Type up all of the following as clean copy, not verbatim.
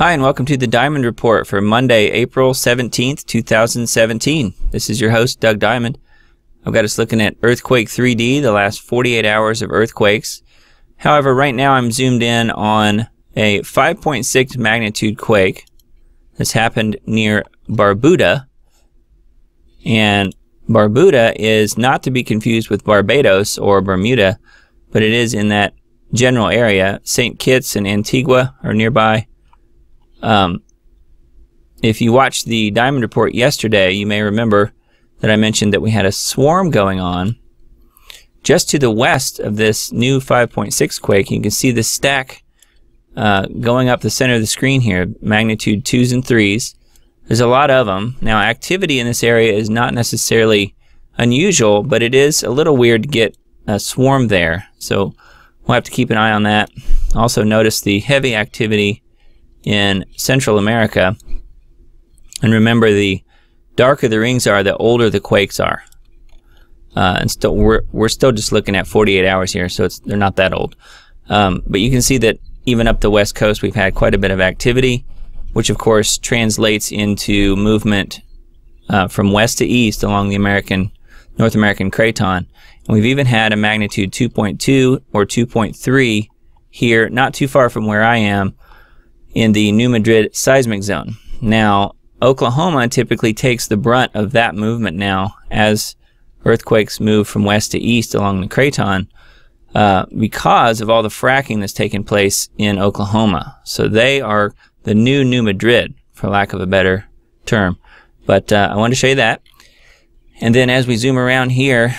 Hi, and welcome to the Diamond Report for Monday, April 17th, 2017. This is your host, Doug Diamond. I've got us looking at Earthquake 3D, the last 48 hours of earthquakes. However, right now I'm zoomed in on a 5.6 magnitude quake. This happened near Barbuda. And Barbuda is not to be confused with Barbados or Bermuda, but it is in that general area. St. Kitts and Antigua are nearby. If you watched the Diamond Report yesterday, you may remember that I mentioned that we had a swarm going on just to the west of this new 5.6 quake. You can see the stack going up the center of the screen here, magnitude 2s and 3s. There's a lot of them. Now, activity in this area is not necessarily unusual, but it is a little weird to get a swarm there. So we'll have to keep an eye on that. Also notice the heavy activity in Central America. And remember, the darker the rings are, the older the quakes are. And still, we're still just looking at 48 hours here, so they're not that old. But you can see that even up the west coast, we've had quite a bit of activity, which of course translates into movement from west to east along the North American craton. And we've even had a magnitude 2.2 or 2.3 here, not too far from where I am, in the New Madrid seismic zone. Now, Oklahoma typically takes the brunt of that movement now as earthquakes move from west to east along the craton because of all the fracking that's taken place in Oklahoma. So they are the New Madrid, for lack of a better term. But I wanted to show you that. And then as we zoom around here,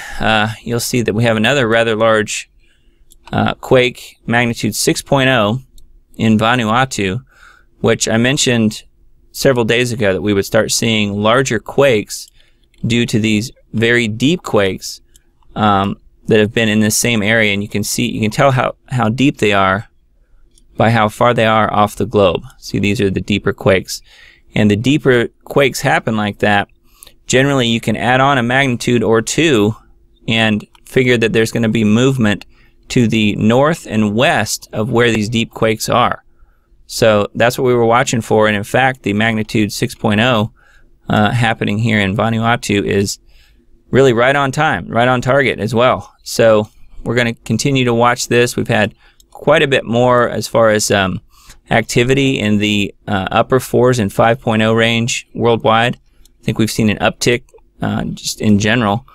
you'll see that we have another rather large quake, magnitude 6.0, in Vanuatu, which I mentioned several days ago that we would start seeing larger quakes due to these very deep quakes that have been in the same area. And you can tell how deep they are by how far they are off the globe. See, these are the deeper quakes. And the deeper quakes happen like that, generally you can add on a magnitude or two and figure that there's going to be movement to the north and west of where these deep quakes are. So that's what we were watching for, and in fact the magnitude 6.0 happening here in Vanuatu is really right on time, right on target as well. So we're going to continue to watch this. We've had quite a bit more as far as activity in the upper 4s and 5.0 range worldwide. I think we've seen an uptick just in general.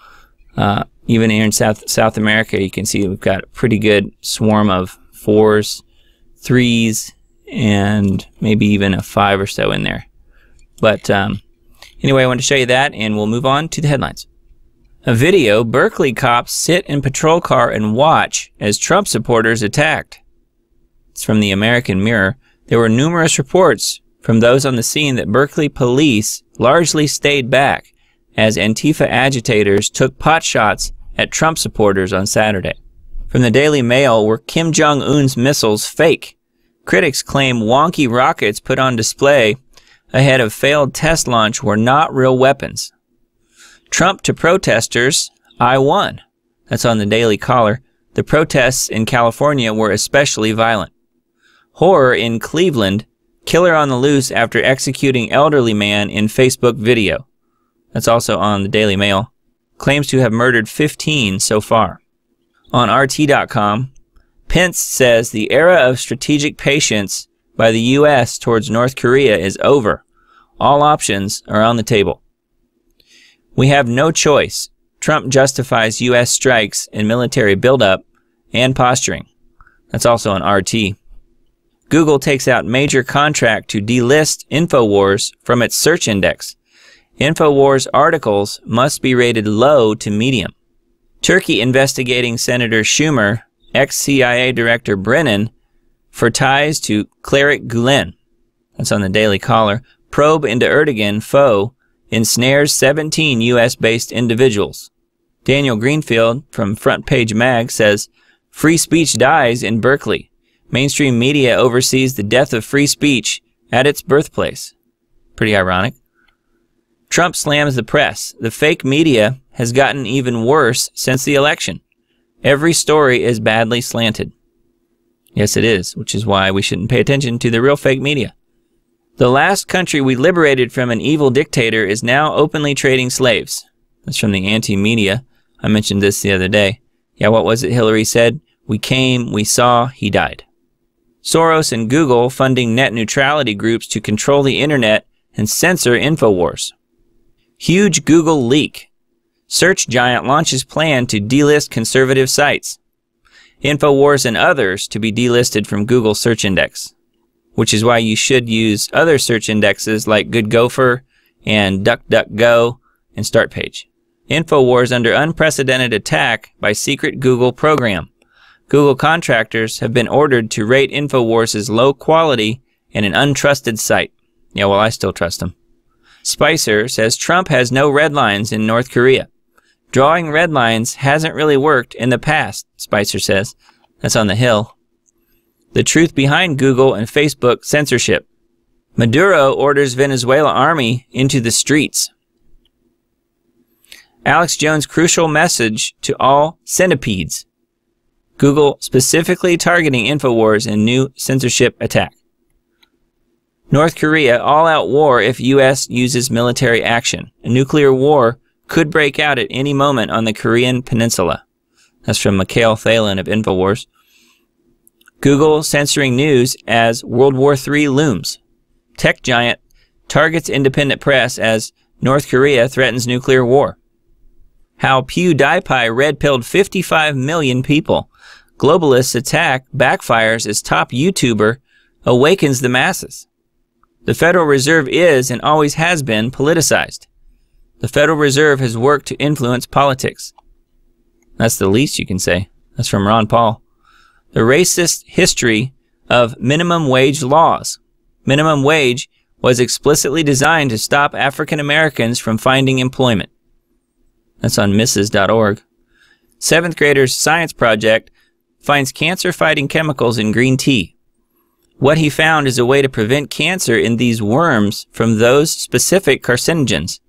Even here in South America, you can see we've got a pretty good swarm of 4s, 3s, and maybe even a 5 or so in there. But anyway, I wanted to show you that, and we'll move on to the headlines. A video: Berkeley cops sit in patrol car and watch as Trump supporters attacked. It's from the American Mirror. There were numerous reports from those on the scene that Berkeley police largely stayed back as Antifa agitators took pot shots at Trump supporters on Saturday. From the Daily Mail: were Kim Jong-un's missiles fake? Critics claim wonky rockets put on display ahead of failed test launch were not real weapons. Trump to protesters: I won. That's on the Daily Caller. The protests in California were especially violent. Horror in Cleveland: killer on the loose after executing elderly man in Facebook video. That's also on the Daily Mail. Claims to have murdered 15 so far. On RT.com, Pence says the era of strategic patience by the U.S. towards North Korea is over. All options are on the table. We have no choice. Trump justifies U.S. strikes and military buildup and posturing. That's also on RT. Google takes out major contract to delist InfoWars from its search index. InfoWars articles must be rated low to medium. Turkey investigating Senator Schumer, ex-CIA Director Brennan, for ties to cleric Gulen. That's on the Daily Caller. Probe into Erdogan foe ensnares 17 U.S.-based individuals. Daniel Greenfield from Front Page Mag says, free speech dies in Berkeley. Mainstream media oversees the death of free speech at its birthplace. Pretty ironic. Trump slams the press. The fake media has gotten even worse since the election. Every story is badly slanted. Yes, it is, which is why we shouldn't pay attention to the real fake media. The last country we liberated from an evil dictator is now openly trading slaves. That's from the Anti-Media. I mentioned this the other day. Yeah, what was it Hillary said? We came, we saw, he died. Soros and Google funding net neutrality groups to control the internet and censor InfoWars. Huge Google leak. Search giant launches plan to delist conservative sites. InfoWars and others to be delisted from Google search index, which is why you should use other search indexes like GoodGopher and DuckDuckGo and StartPage. InfoWars under unprecedented attack by secret Google program. Google contractors have been ordered to rate InfoWars as low quality and an untrusted site. Yeah, well, I still trust them. Spicer says Trump has no red lines in North Korea. Drawing red lines hasn't really worked in the past, Spicer says. That's on the Hill. The truth behind Google and Facebook censorship. Maduro orders Venezuela army into the streets. Alex Jones' crucial message to all centipedes. Google specifically targeting InfoWars in new censorship attack. North Korea all-out war if U.S. uses military action. A nuclear war could break out at any moment on the Korean peninsula. That's from Mikhail Thalen of InfoWars. Google censoring news as World War III looms. Tech giant targets independent press as North Korea threatens nuclear war. How PewDiePie red-pilled 55 million people. Globalists' attack backfires as top YouTuber awakens the masses. The Federal Reserve is and always has been politicized. The Federal Reserve has worked to influence politics. That's the least you can say. That's from Ron Paul. The racist history of minimum wage laws. Minimum wage was explicitly designed to stop African Americans from finding employment. That's on Mrs.org. 7th graders' science project finds cancer-fighting chemicals in green tea. What he found is a way to prevent cancer in these worms from those specific carcinogens.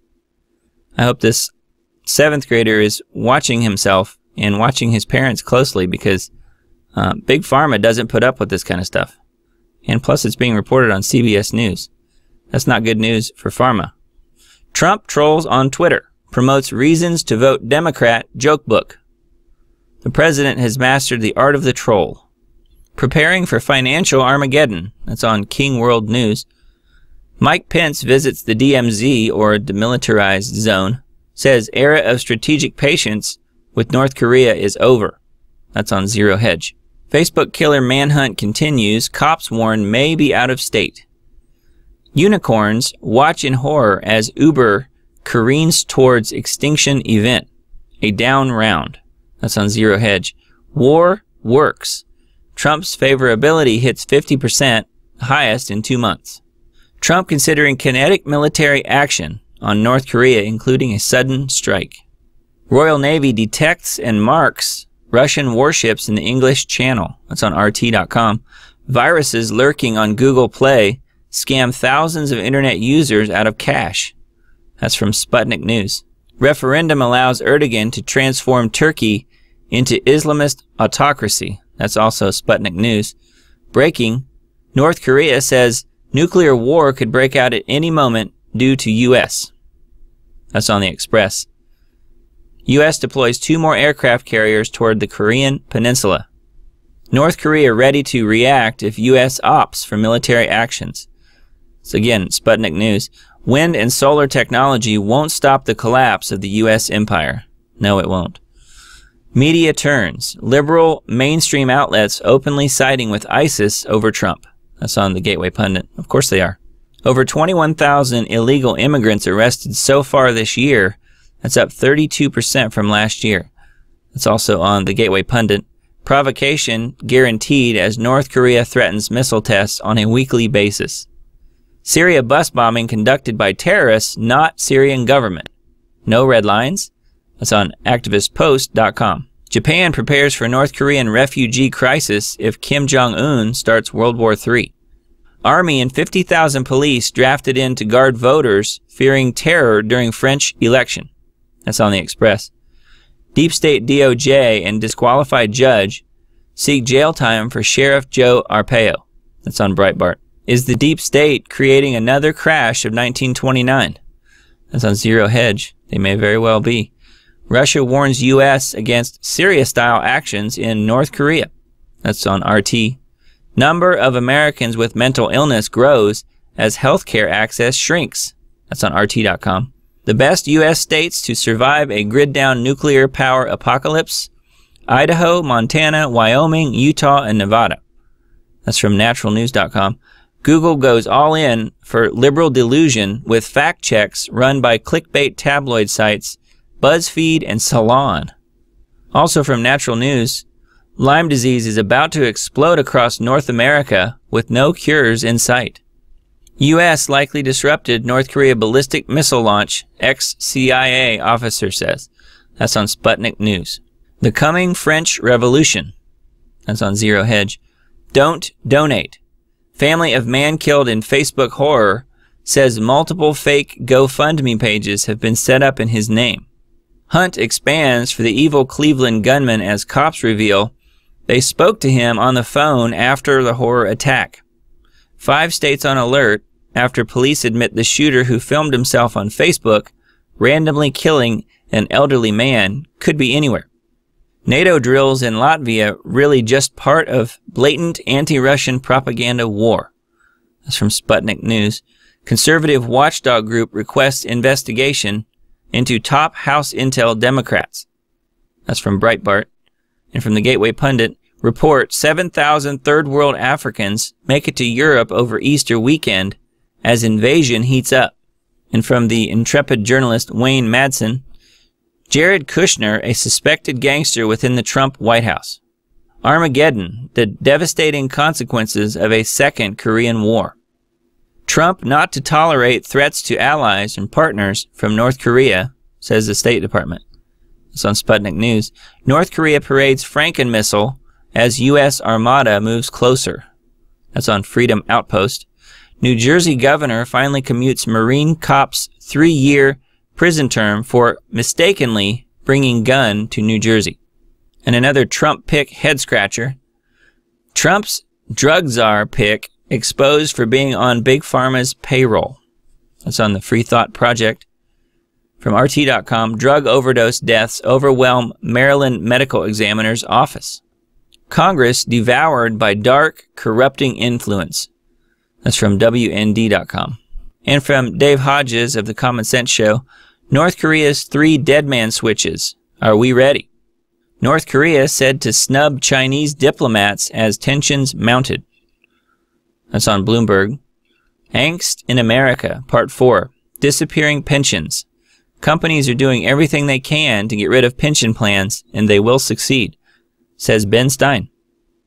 I hope this 7th grader is watching himself and watching his parents closely, because Big Pharma doesn't put up with this kind of stuff. And plus it's being reported on CBS News. That's not good news for pharma. Trump trolls on Twitter. Promotes reasons to vote Democrat joke book. The president has mastered the art of the troll. Preparing for financial Armageddon. That's on King World News. Mike Pence visits the DMZ, or demilitarized zone. Says era of strategic patience with North Korea is over. That's on Zero Hedge. Facebook killer manhunt continues. Cops warn may be out of state. Unicorns watch in horror as Uber careens towards extinction event. A down round. That's on Zero Hedge. War works. Trump's favorability hits 50%, highest in 2 months. Trump considering kinetic military action on North Korea, including a sudden strike. Royal Navy detects and marks Russian warships in the English Channel. That's on RT.com. Viruses lurking on Google Play scam thousands of internet users out of cash. That's from Sputnik News. Referendum allows Erdogan to transform Turkey into Islamist autocracy. That's also Sputnik News. Breaking. North Korea says nuclear war could break out at any moment due to U.S. That's on the Express. U.S. deploys 2 more aircraft carriers toward the Korean peninsula. North Korea ready to react if U.S. opts for military actions. So again, Sputnik News. Wind and solar technology won't stop the collapse of the U.S. empire. No, it won't. Media turns. Liberal mainstream outlets openly siding with ISIS over Trump. That's on the Gateway Pundit. Of course they are. Over 21,000 illegal immigrants arrested so far this year. That's up 32% from last year. That's also on the Gateway Pundit. Provocation guaranteed as North Korea threatens missile tests on a weekly basis. Syria bus bombing conducted by terrorists, not Syrian government. No red lines. That's on activistpost.com. Japan prepares for North Korean refugee crisis if Kim Jong-un starts World War III. Army and 50,000 police drafted in to guard voters fearing terror during French election. That's on the Express. Deep State DOJ and disqualified judge seek jail time for Sheriff Joe Arpaio. That's on Breitbart. Is the deep state creating another crash of 1929? That's on Zero Hedge. They may very well be. Russia warns U.S. against Syria-style actions in North Korea. That's on RT. Number of Americans with mental illness grows as healthcare access shrinks. That's on RT.com. The best U.S. states to survive a grid-down nuclear power apocalypse: Idaho, Montana, Wyoming, Utah, and Nevada. That's from naturalnews.com. Google goes all in for liberal delusion with fact checks run by clickbait tabloid sites BuzzFeed and Salon. Also from Natural News, Lyme disease is about to explode across North America with no cures in sight. U.S. likely disrupted North Korea ballistic missile launch, ex-CIA officer says. That's on Sputnik News. The coming French Revolution. That's on Zero Hedge. Don't donate. Family of man killed in Facebook horror says multiple fake GoFundMe pages have been set up in his name. Hunt expands for the evil Cleveland gunman as cops reveal they spoke to him on the phone after the horror attack. 5 states on alert after police admit the shooter who filmed himself on Facebook randomly killing an elderly man could be anywhere. NATO drills in Latvia really just part of blatant anti-Russian propaganda war. That's from Sputnik News. Conservative watchdog group requests investigation into top House Intel Democrats. That's from Breitbart. And from the Gateway Pundit, report 7,000 third world Africans make it to Europe over Easter weekend as invasion heats up. And from the intrepid journalist Wayne Madsen, Jared Kushner, a suspected gangster within the Trump White House. Armageddon, the devastating consequences of a second Korean War. Trump not to tolerate threats to allies and partners from North Korea, says the State Department. It's on Sputnik News. North Korea parades Franken missile as U.S. Armada moves closer. That's on Freedom Outpost. New Jersey governor finally commutes Marine cop's 3-year prison term for mistakenly bringing gun to New Jersey. And another Trump pick head-scratcher. Trump's drug czar pick exposed for being on Big Pharma's payroll. That's on the Free Thought Project. From RT.com, drug overdose deaths overwhelm Maryland medical examiner's office. Congress devoured by dark, corrupting influence. That's from WND.com. And from Dave Hodges of the Common Sense Show, North Korea's 3 dead man switches. Are we ready? North Korea said to snub Chinese diplomats as tensions mounted. That's on Bloomberg. Angst in America, Part 4. Disappearing pensions. Companies are doing everything they can to get rid of pension plans, and they will succeed, says Ben Stein.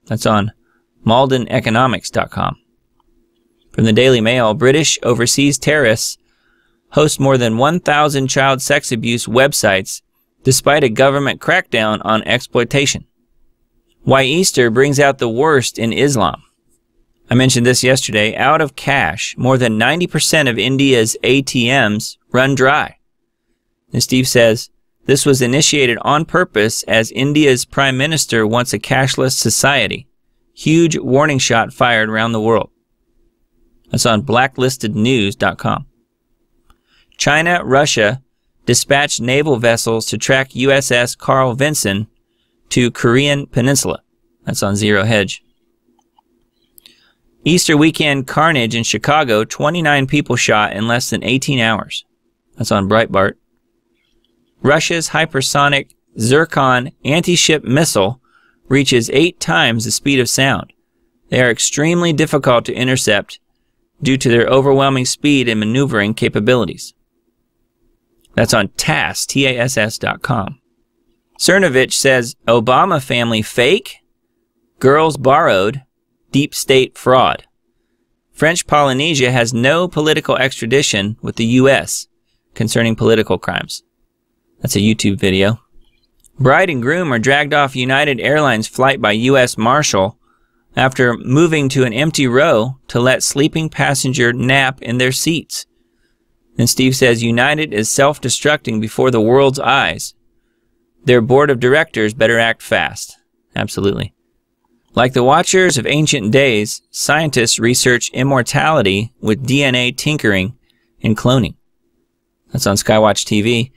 That's on MaldenEconomics.com. From the Daily Mail, British overseas terrorists host more than 1,000 child sex abuse websites despite a government crackdown on exploitation. Why Easter brings out the worst in Islam. I mentioned this yesterday. Out of cash, more than 90% of India's ATMs run dry. And Steve says, this was initiated on purpose as India's prime minister wants a cashless society. Huge warning shot fired around the world. That's on blacklistednews.com. China, Russia dispatched naval vessels to track USS Carl Vinson to Korean Peninsula. That's on Zero Hedge. Easter weekend carnage in Chicago, 29 people shot in less than 18 hours. That's on Breitbart. Russia's hypersonic Zircon anti-ship missile reaches 8 times the speed of sound. They are extremely difficult to intercept due to their overwhelming speed and maneuvering capabilities. That's on TASS.com. Cernovich says Obama family fake, girls borrowed, deep state fraud. French Polynesia has no political extradition with the U.S. concerning political crimes. That's a YouTube video. Bride and groom are dragged off United Airlines flight by U.S. Marshal after moving to an empty row to let sleeping passenger nap in their seats. And Steve says United is self-destructing before the world's eyes. Their board of directors better act fast. Absolutely. Like the Watchers of ancient days, scientists research immortality with DNA tinkering and cloning. That's on Skywatch TV.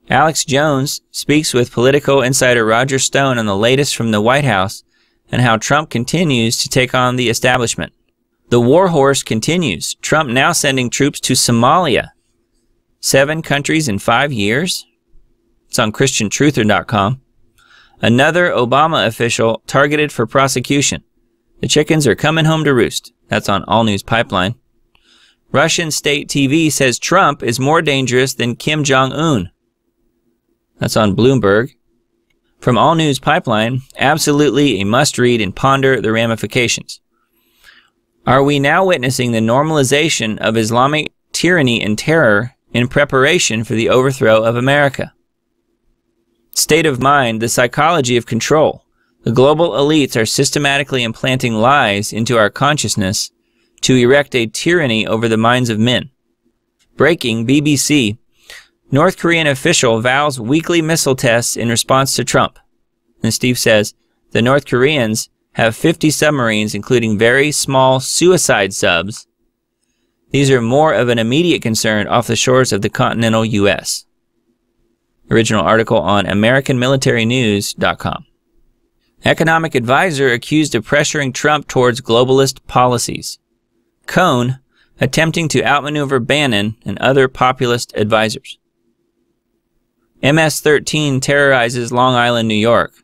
Alex Jones speaks with political insider Roger Stone on the latest from the White House and how Trump continues to take on the establishment. The war horse continues. Trump now sending troops to Somalia. 7 countries in 5 years? It's on ChristianTruther.com. Another Obama official targeted for prosecution. The chickens are coming home to roost. That's on All News Pipeline. Russian state TV says Trump is more dangerous than Kim Jong-un. That's on Bloomberg. From All News Pipeline, absolutely a must-read and ponder the ramifications. Are we now witnessing the normalization of Islamic tyranny and terror in preparation for the overthrow of America? State of mind, the psychology of control. The global elites are systematically implanting lies into our consciousness to erect a tyranny over the minds of men. Breaking BBC. North Korean official vows weekly missile tests in response to Trump. And Steve says, the North Koreans have 50 submarines, including very small suicide subs. These are more of an immediate concern off the shores of the continental U.S. Original article on AmericanMilitaryNews.com. Economic advisor accused of pressuring Trump towards globalist policies. Cohn attempting to outmaneuver Bannon and other populist advisors. MS-13 terrorizes Long Island, New York.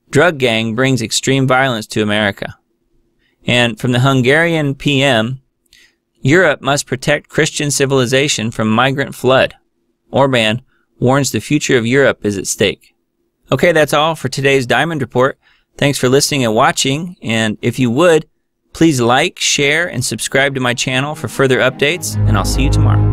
Drug gang brings extreme violence to America. And from the Hungarian PM, Europe must protect Christian civilization from migrant flood. Orban warns the future of Europe is at stake. Okay, that's all for today's Diamond Report. Thanks for listening and watching, and if you would, please like, share, and subscribe to my channel for further updates, and I'll see you tomorrow.